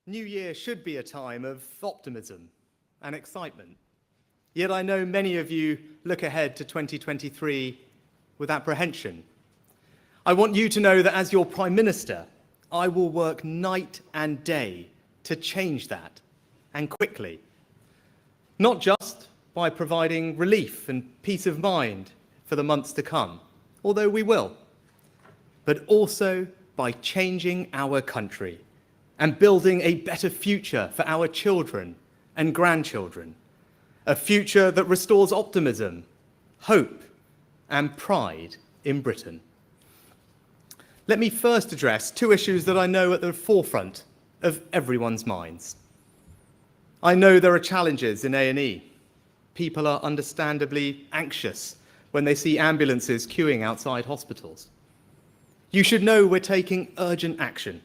New Year should be a time of optimism and excitement. Yet I know many of you look ahead to 2023 with apprehension. I want you to know that as your Prime Minister, I will work night and day to change that, and quickly. Not just by providing relief and peace of mind for the months to come, although we will, but also by changing our country and building a better future for our children and grandchildren, a future that restores optimism, hope, and pride in Britain. Let me first address two issues that I know are at the forefront of everyone's minds. I know there are challenges in A&E. People are understandably anxious when they see ambulances queuing outside hospitals. You should know we're taking urgent action,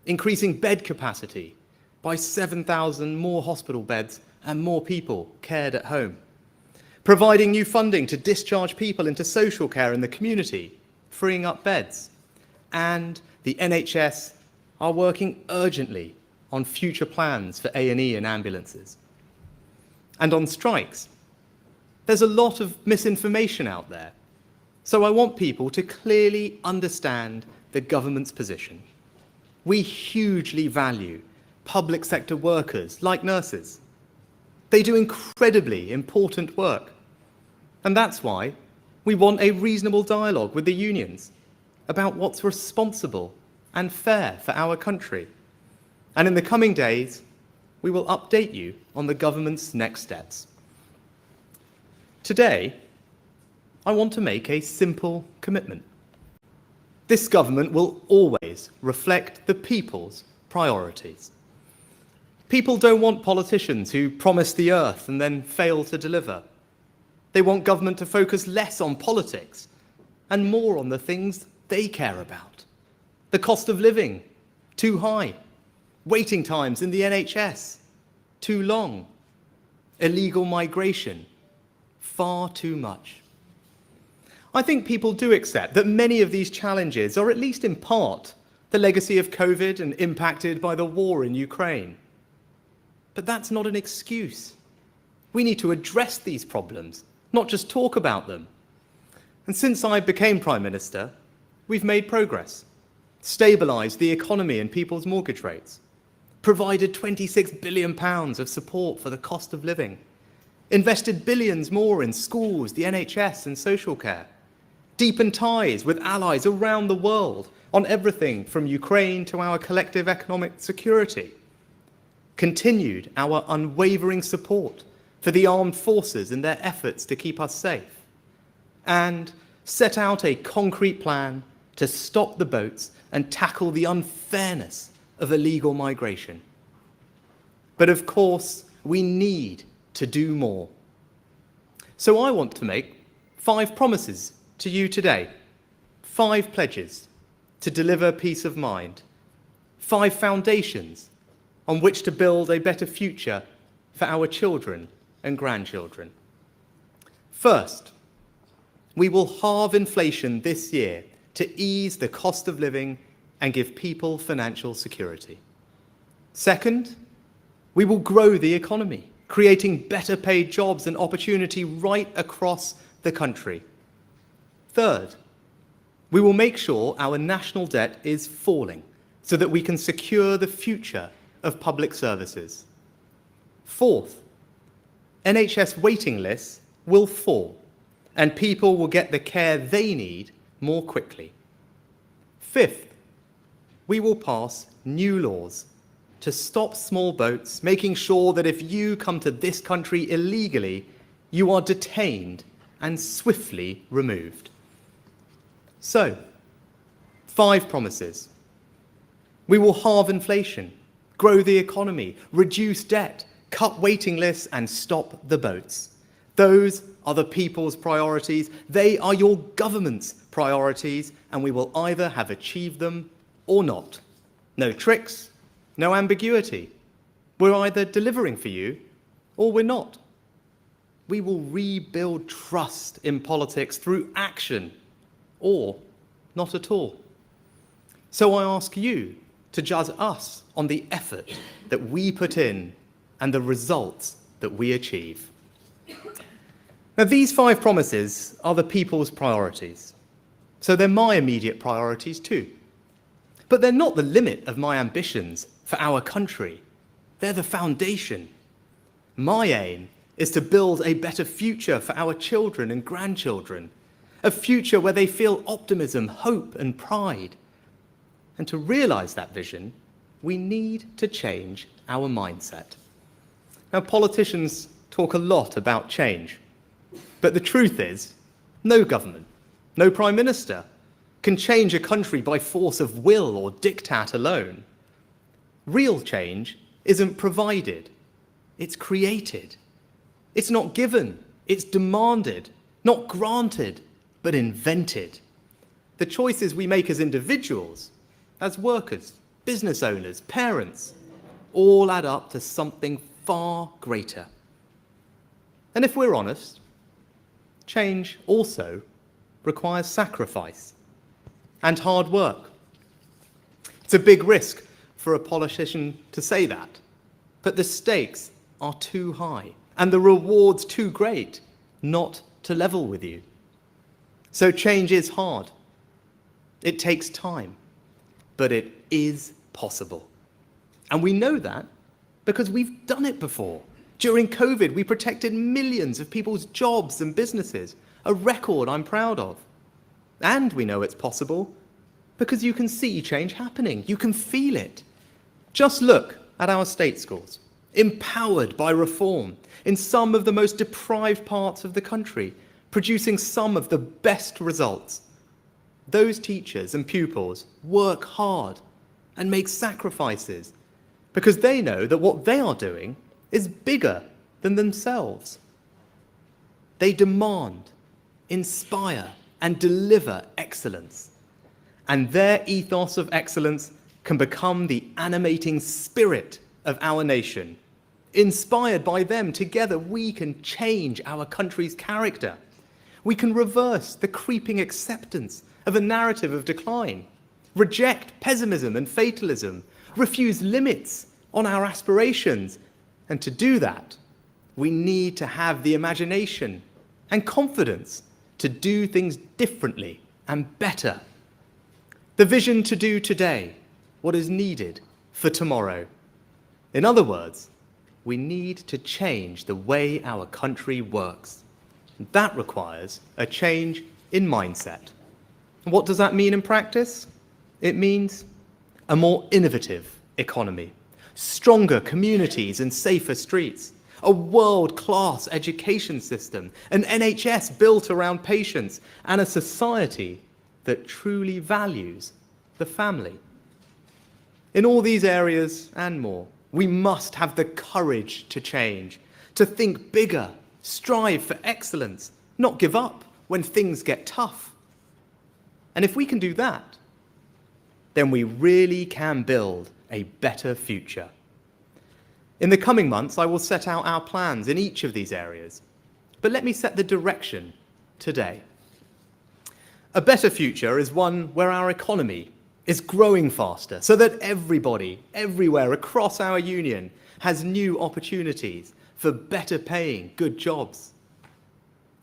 increasing bed capacity by 7,000 more hospital beds and more people cared at home, providing new funding to discharge people into social care in the community, freeing up beds, and the NHS are working urgently on future plans for A&E and ambulances. And on strikes, there's a lot of misinformation out there, so I want people to clearly understand the government's position. We hugely value public sector workers like nurses. They do incredibly important work. And that's why we want a reasonable dialogue with the unions about what's responsible and fair for our country. And in the coming days, we will update you on the government's next steps. Today, I want to make a simple commitment. This government will always reflect the people's priorities. People don't want politicians who promise the earth and then fail to deliver. They want government to focus less on politics and more on the things they care about. The cost of living, too high. Waiting times in the NHS, too long. Illegal migration, far too much. I think people do accept that many of these challenges are, at least in part, the legacy of COVID and impacted by the war in Ukraine. But that's not an excuse. We need to address these problems, not just talk about them. And since I became Prime Minister, we've made progress, stabilised the economy and people's mortgage rates, provided £26 billion of support for the cost of living, invested billions more in schools, the NHS and social care, deepened ties with allies around the world on everything from Ukraine to our collective economic security, continued our unwavering support for the armed forces in their efforts to keep us safe, and set out a concrete plan to stop the boats and tackle the unfairness of illegal migration. But of course, we need to do more. So I want to make 5 promises to you today, 5 pledges to deliver peace of mind, 5 foundations on which to build a better future for our children and grandchildren. First, we will halve inflation this year to ease the cost of living and give people financial security. Second, we will grow the economy, creating better paid jobs and opportunity right across the country. Third, we will make sure our national debt is falling so that we can secure the future of public services. Fourth, NHS waiting lists will fall and people will get the care they need more quickly. Fifth, we will pass new laws to stop small boats, making sure that if you come to this country illegally, you are detained and swiftly removed. So, 5 promises. We will halve inflation, grow the economy, reduce debt, cut waiting lists, and stop the boats. Those are the people's priorities. They are your government's priorities, and we will either have achieved them or not. No tricks, no ambiguity. We're either delivering for you or we're not. We will rebuild trust in politics through action or not at all. So I ask you to judge us on the effort that we put in and the results that we achieve. Now, these 5 promises are the people's priorities, so they're my immediate priorities too. But they're not the limit of my ambitions for our country. They're the foundation. My aim is to build a better future for our children and grandchildren, a future where they feel optimism, hope, and pride. And to realize that vision, we need to change our mindset. Now, politicians talk a lot about change, but the truth is, no government, no prime minister can change a country by force of will or diktat alone. Real change isn't provided, it's created. It's not given, it's demanded, not granted, but invented. The choices we make as individuals, as workers, business owners, parents, all add up to something far greater. And if we're honest, change also requires sacrifice and hard work. It's a big risk for a politician to say that, but the stakes are too high and the rewards too great not to level with you. So change is hard. It takes time, but it is possible. And we know that because we've done it before. During COVID, we protected millions of people's jobs and businesses, a record I'm proud of. And we know it's possible because you can see change happening. You can feel it. Just look at our state schools, empowered by reform in some of the most deprived parts of the country, producing some of the best results. Those teachers and pupils work hard and make sacrifices because they know that what they are doing is bigger than themselves. They demand, inspire, and deliver excellence. And their ethos of excellence can become the animating spirit of our nation. Inspired by them, together we can change our country's character. We can reverse the creeping acceptance of a narrative of decline, reject pessimism and fatalism, refuse limits on our aspirations. And to do that, we need to have the imagination and confidence to do things differently and better. The vision to do today what is needed for tomorrow. In other words, we need to change the way our country works. That requires a change in mindset. What does that mean in practice? It means a more innovative economy, stronger communities and safer streets, a world-class education system, an NHS built around patients, and a society that truly values the family. In all these areas and more, we must have the courage to change, to think bigger, strive for excellence, not give up when things get tough. And if we can do that, then we really can build a better future. In the coming months, I will set out our plans in each of these areas, but let me set the direction today. A better future is one where our economy is growing faster so that everybody, everywhere across our union has new opportunities for better paying good jobs.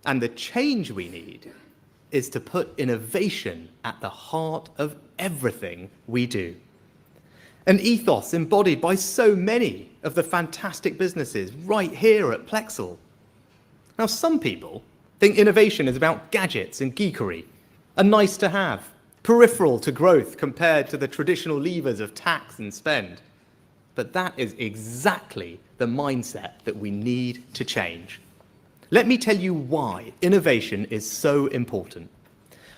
And the change we need is to put innovation at the heart of everything we do. An ethos embodied by so many of the fantastic businesses right here at Plexel. Now, some people think innovation is about gadgets and geekery, a nice to have, peripheral to growth compared to the traditional levers of tax and spend. But that is exactly the mindset that we need to change. Let me tell you why innovation is so important.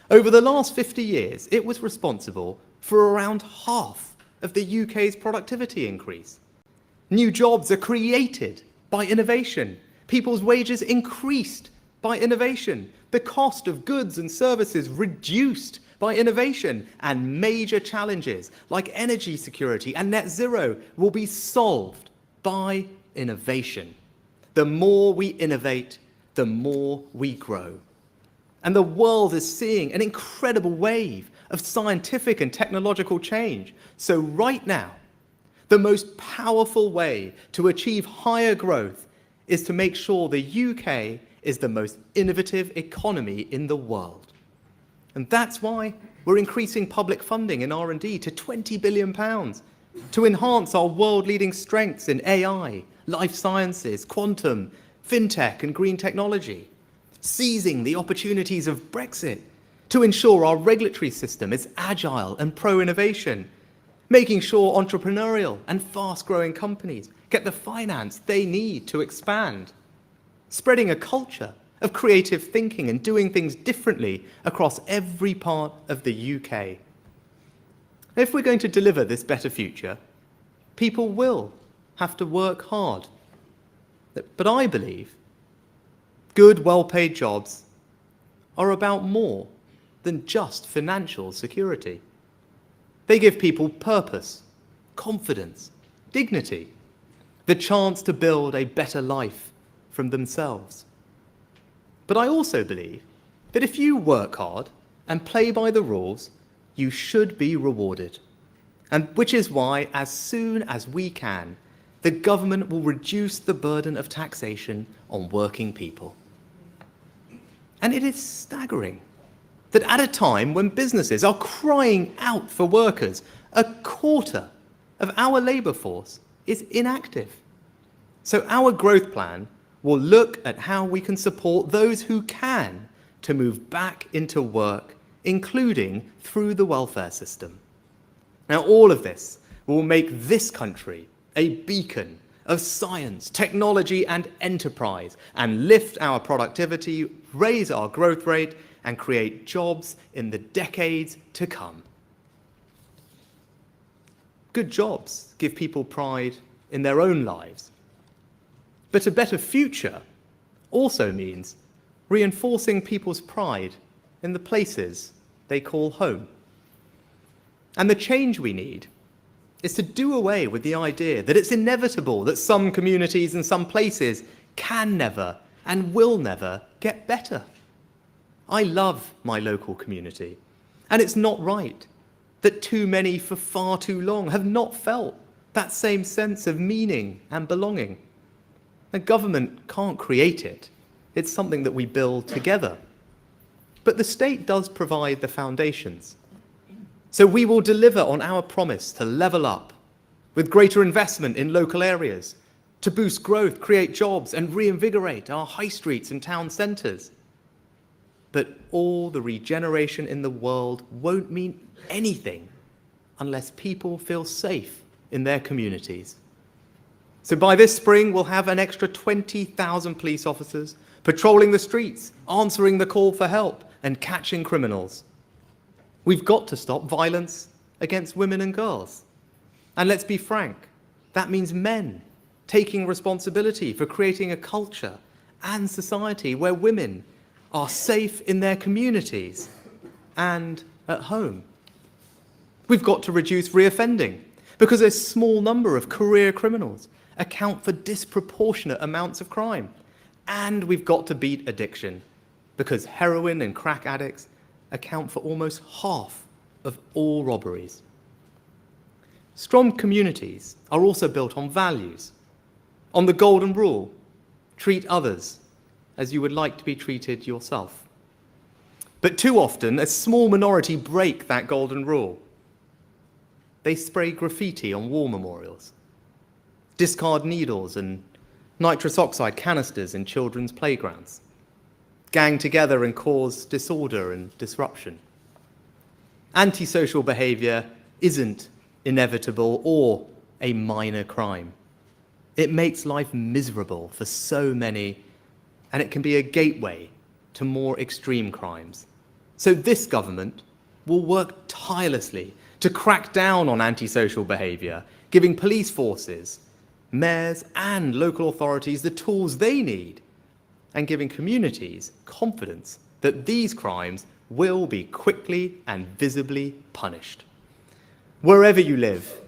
Over the last 50 years, it was responsible for around half of the UK's productivity increase. New jobs are created by innovation. People's wages increased by innovation. The cost of goods and services reduced by innovation, and major challenges like energy security and net zero will be solved by innovation. The more we innovate, the more we grow. And the world is seeing an incredible wave of scientific and technological change. So right now, the most powerful way to achieve higher growth is to make sure the UK is the most innovative economy in the world. And that's why we're increasing public funding in R&D to £20 billion to enhance our world-leading strengths in AI, life sciences, quantum, fintech and green technology, seizing the opportunities of Brexit to ensure our regulatory system is agile and pro-innovation, making sure entrepreneurial and fast-growing companies get the finance they need to expand, spreading a culture of creative thinking and doing things differently across every part of the UK. If we're going to deliver this better future, people will have to work hard. But I believe good, well-paid jobs are about more than just financial security. They give people purpose, confidence, dignity, the chance to build a better life from themselves. But I also believe that if you work hard and play by the rules, you should be rewarded. And which is why, as soon as we can, the government will reduce the burden of taxation on working people. And it is staggering that at a time when businesses are crying out for workers, a quarter of our labour force is inactive. So our growth plan will look at how we can support those who can to move back into work, including through the welfare system. Now, all of this will make this country a beacon of science, technology and enterprise, and lift our productivity, raise our growth rate, and create jobs in the decades to come. Good jobs give people pride in their own lives. But a better future also means reinforcing people's pride in the places they call home. And the change we need is to do away with the idea that it's inevitable that some communities and some places can never and will never get better. I love my local community, and it's not right that too many for far too long have not felt that same sense of meaning and belonging. The government can't create it. It's something that we build together. But the state does provide the foundations. So we will deliver on our promise to level up with greater investment in local areas, to boost growth, create jobs, and reinvigorate our high streets and town centres. But all the regeneration in the world won't mean anything unless people feel safe in their communities. So by this spring, we'll have an extra 20,000 police officers patrolling the streets, answering the call for help, and catching criminals. We've got to stop violence against women and girls. And let's be frank, that means men taking responsibility for creating a culture and society where women are safe in their communities and at home. We've got to reduce reoffending because a small number of career criminals account for disproportionate amounts of crime. And we've got to beat addiction because heroin and crack addicts account for almost half of all robberies. Strong communities are also built on values, on the golden rule, treat others as you would like to be treated yourself. But too often, a small minority break that golden rule. They spray graffiti on war memorials, discard needles and nitrous oxide canisters in children's playgrounds, gang together and cause disorder and disruption. Antisocial behaviour isn't inevitable or a minor crime. It makes life miserable for so many, and it can be a gateway to more extreme crimes. So this government will work tirelessly to crack down on antisocial behaviour, giving police forces, mayors and local authorities the tools they need, and giving communities confidence that these crimes will be quickly and visibly punished. Wherever you live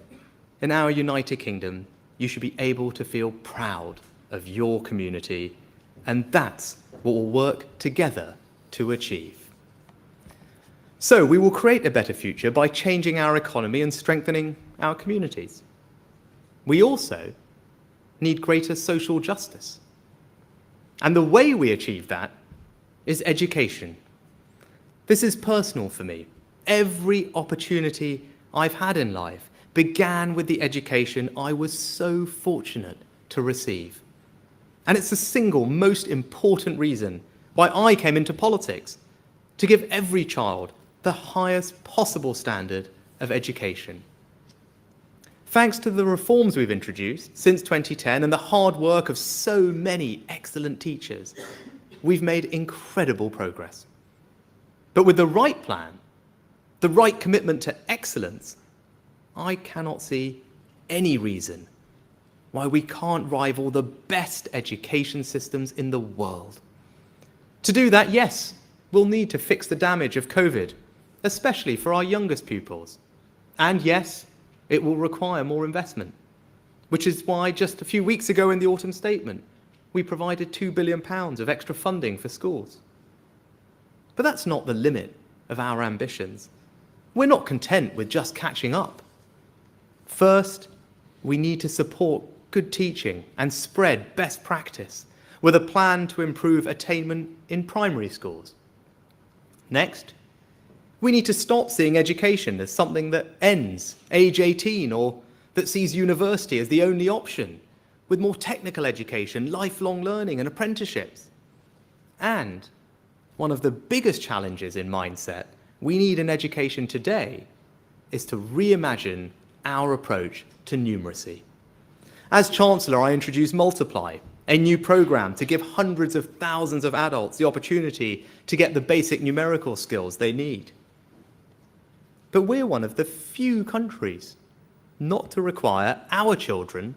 in our United Kingdom, you should be able to feel proud of your community, and that's what we'll work together to achieve. So we will create a better future by changing our economy and strengthening our communities. We also need greater social justice. And the way we achieve that is education. This is personal for me. Every opportunity I've had in life began with the education I was so fortunate to receive. And it's the single most important reason why I came into politics, to give every child the highest possible standard of education. Thanks to the reforms we've introduced since 2010 and the hard work of so many excellent teachers, we've made incredible progress. But with the right plan, the right commitment to excellence, I cannot see any reason why we can't rival the best education systems in the world. To do that, yes, we'll need to fix the damage of COVID, especially for our youngest pupils. And yes, it will require more investment, which is why just a few weeks ago in the autumn statement, we provided £2 billion of extra funding for schools. But that's not the limit of our ambitions. We're not content with just catching up. First, we need to support good teaching and spread best practice with a plan to improve attainment in primary schools. Next, we need to stop seeing education as something that ends age 18 or that sees university as the only option, with more technical education, lifelong learning and apprenticeships. And one of the biggest challenges in mindset we need in education today is to reimagine our approach to numeracy. As Chancellor, I introduced Multiply, a new program to give hundreds of thousands of adults the opportunity to get the basic numerical skills they need. But we're one of the few countries not to require our children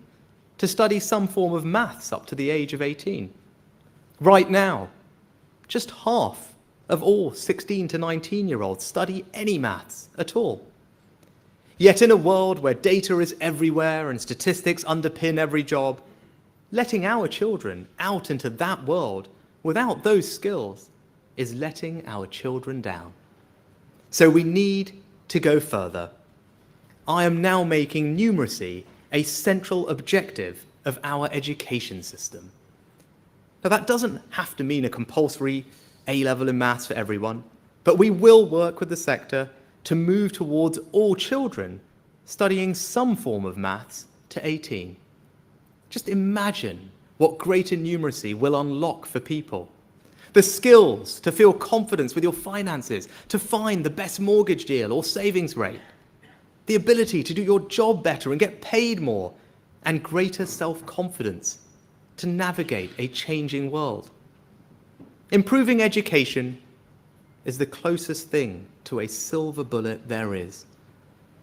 to study some form of maths up to the age of 18. Right now, just half of all 16 to 19-year-olds study any maths at all. Yet in a world where data is everywhere and statistics underpin every job, letting our children out into that world without those skills is letting our children down. So we need to go further. I am now making numeracy a central objective of our education system. Now, that doesn't have to mean a compulsory A-level in maths for everyone, but we will work with the sector to move towards all children studying some form of maths to 18. Just imagine what greater numeracy will unlock for people. The skills to feel confidence with your finances, to find the best mortgage deal or savings rate. The ability to do your job better and get paid more, and greater self-confidence to navigate a changing world. Improving education is the closest thing to a silver bullet there is.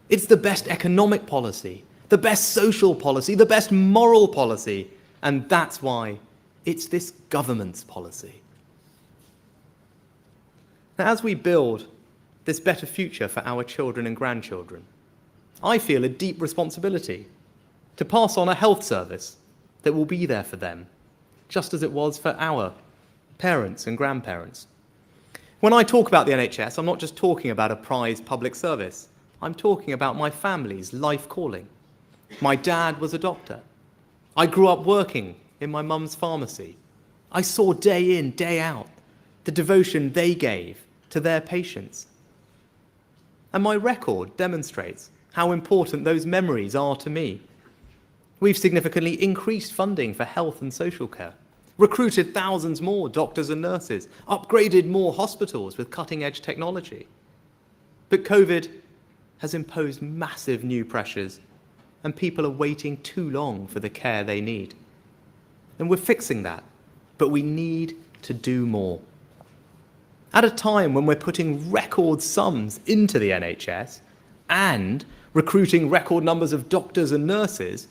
It's the best economic policy, the best social policy, the best moral policy, and that's why it's this government's policy. Now, as we build this better future for our children and grandchildren, I feel a deep responsibility to pass on a health service that will be there for them, just as it was for our parents and grandparents. When I talk about the NHS, I'm not just talking about a prized public service. I'm talking about my family's life calling. My dad was a doctor. I grew up working in my mum's pharmacy. I saw day in, day out, the devotion they gave to their patients. And my record demonstrates how important those memories are to me. We've significantly increased funding for health and social care, recruited thousands more doctors and nurses, upgraded more hospitals with cutting-edge technology. But COVID has imposed massive new pressures, and people are waiting too long for the care they need. And we're fixing that, but we need to do more. At a time when we're putting record sums into the NHS and recruiting record numbers of doctors and nurses,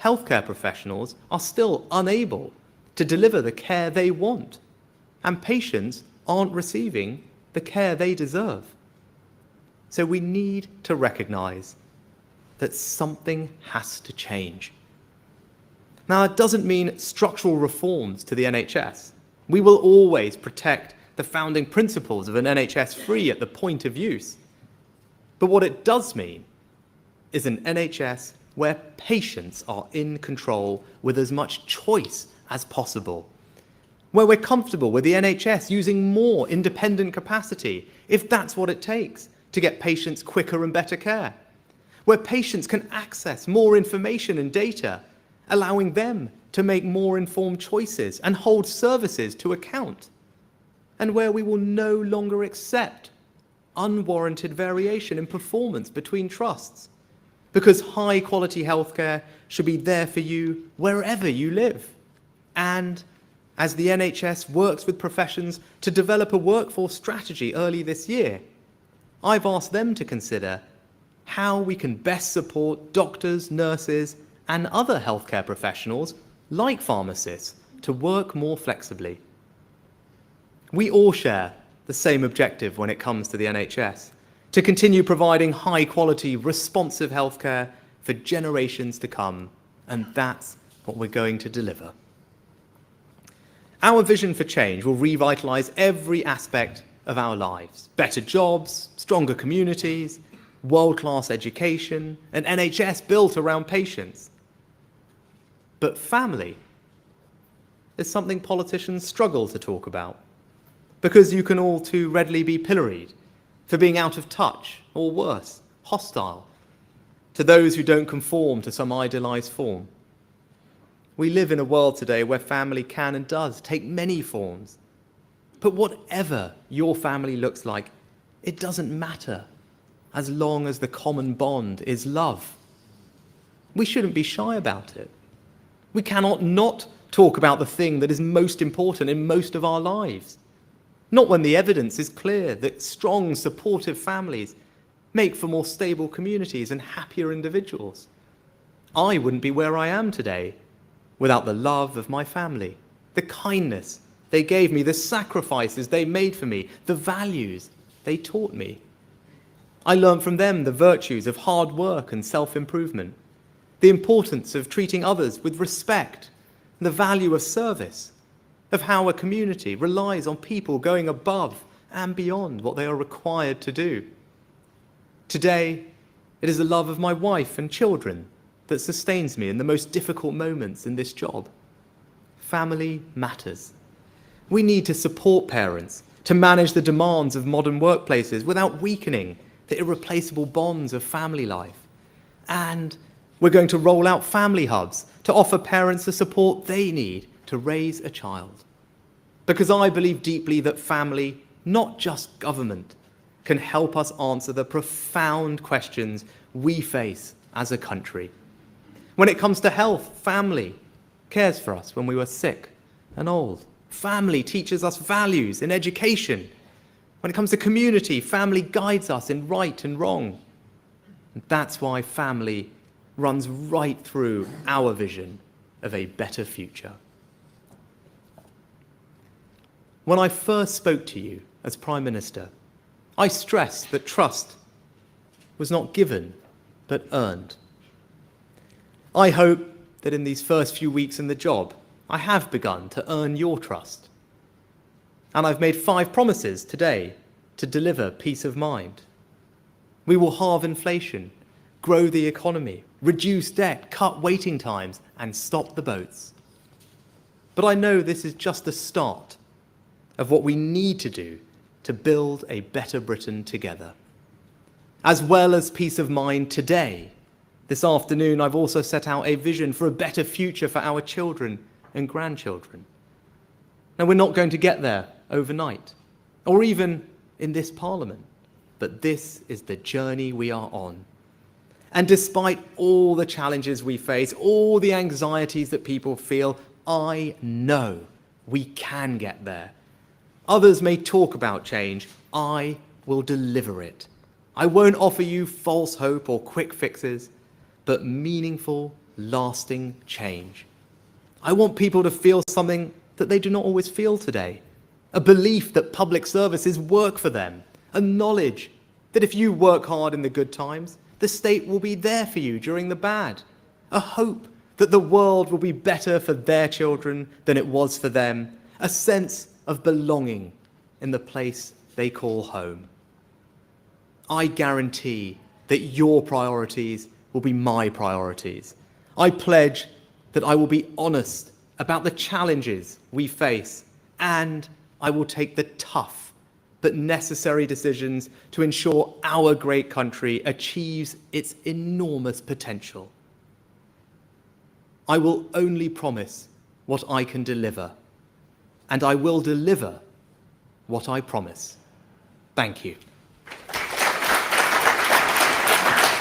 healthcare professionals are still unable to deliver the care they want, and patients aren't receiving the care they deserve. So we need to recognise that something has to change. Now, it doesn't mean structural reforms to the NHS. We will always protect the the founding principles of an NHS free at the point of use. But what it does mean is an NHS where patients are in control with as much choice as possible, where we're comfortable with the NHS using more independent capacity, if that's what it takes to get patients quicker and better care, where patients can access more information and data, allowing them to make more informed choices and hold services to account, and where we will no longer accept unwarranted variation in performance between trusts, because high-quality healthcare should be there for you wherever you live. And as the NHS works with professions to develop a workforce strategy early this year, I've asked them to consider how we can best support doctors, nurses, and other healthcare professionals, like pharmacists, to work more flexibly. We all share the same objective when it comes to the NHS: to continue providing high-quality, responsive healthcare for generations to come, and that's what we're going to deliver. Our vision for change will revitalise every aspect of our lives: better jobs, stronger communities, world-class education, an NHS built around patients. But family is something politicians struggle to talk about, because you can all too readily be pilloried for being out of touch, or worse, hostile to those who don't conform to some idealised form. We live in a world today where family can and does take many forms. But whatever your family looks like, it doesn't matter as long as the common bond is love. We shouldn't be shy about it. We cannot not talk about the thing that is most important in most of our lives. Not when the evidence is clear that strong, supportive families make for more stable communities and happier individuals. I wouldn't be where I am today without the love of my family, the kindness they gave me, the sacrifices they made for me, the values they taught me. I learned from them the virtues of hard work and self-improvement, the importance of treating others with respect, the value of service, of how a community relies on people going above and beyond what they are required to do. Today, it is the love of my wife and children that sustains me in the most difficult moments in this job. Family matters. We need to support parents to manage the demands of modern workplaces without weakening the irreplaceable bonds of family life. And we're going to roll out family hubs to offer parents the support they need to raise a child. Because I believe deeply that family, not just government, can help us answer the profound questions we face as a country. When it comes to health, family cares for us when we were sick and old. Family teaches us values in education. When it comes to community, family guides us in right and wrong. And that's why family runs right through our vision of a better future. When I first spoke to you as Prime Minister, I stressed that trust was not given, but earned. I hope that in these first few weeks in the job, I have begun to earn your trust. And I've made 5 promises today to deliver peace of mind. We will halve inflation, grow the economy, reduce debt, cut waiting times, and stop the boats. But I know this is just the start of what we need to do to build a better Britain together. As well as peace of mind today, this afternoon I've also set out a vision for a better future for our children and grandchildren. Now, we're not going to get there overnight, or even in this Parliament, but this is the journey we are on. And despite all the challenges we face, all the anxieties that people feel, I know we can get there. Others may talk about change. I will deliver it. I won't offer you false hope or quick fixes, but meaningful, lasting change. I want people to feel something that they do not always feel today, a belief that public services work for them, a knowledge that if you work hard in the good times, the state will be there for you during the bad, a hope that the world will be better for their children than it was for them, a sense of belonging in the place they call home. I guarantee that your priorities will be my priorities. I pledge that I will be honest about the challenges we face, and I will take the tough but necessary decisions to ensure our great country achieves its enormous potential. I will only promise what I can deliver, and I will deliver what I promise. Thank you.